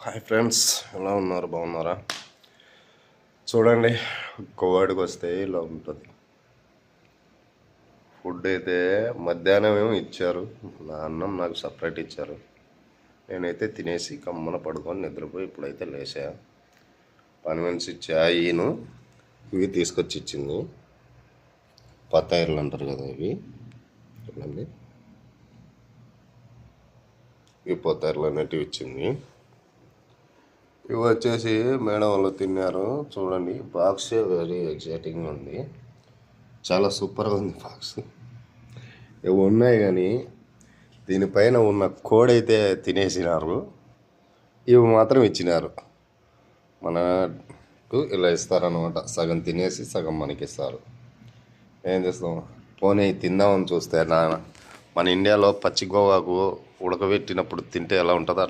Hi friends, ఎలా ఉన్నారు? బాగున్నారా? చూడండి, కోవాడికి వస్తే ఇలా ఉంటుంది. ఫుడ్ అయితే మధ్యాహ్నం ఏమో ఇచ్చారు, నా అన్నం నాకు సపరేట్ ఇచ్చారు. నేనైతే తినేసి కమ్మన పడుకొని నిద్రపోయి ఇప్పుడైతే లేచా. పని మనిషి చాయిను ఇవి తీసుకొచ్చి ఇచ్చింది. పతాయిర్లు అంటారు కదా ఇవి, చూడండి, ఇవి పతాయిర్లు అనేటివి ఇచ్చింది. ఇవి వచ్చేసి మేడం వాళ్ళు తిన్నారు. చూడండి, బాక్సే వెరీ ఎగ్జైటింగ్గా ఉంది, చాలా సూపర్గా ఉంది బాక్స్. ఇవి ఉన్నాయి కానీ దీనిపైన ఉన్న కోడ్ అయితే తినేసినారు. ఇవి మాత్రం ఇచ్చినారు. మనకు ఇలా ఇస్తారనమాట, సగం తినేసి సగం మనకి ఇస్తారు. ఏం చేస్తాం, పోనీ తిందామని చూస్తే మన ఇండియాలో పచ్చి గోవాకు ఉడకబెట్టినప్పుడు తింటే ఎలా ఉంటుందో అట్లా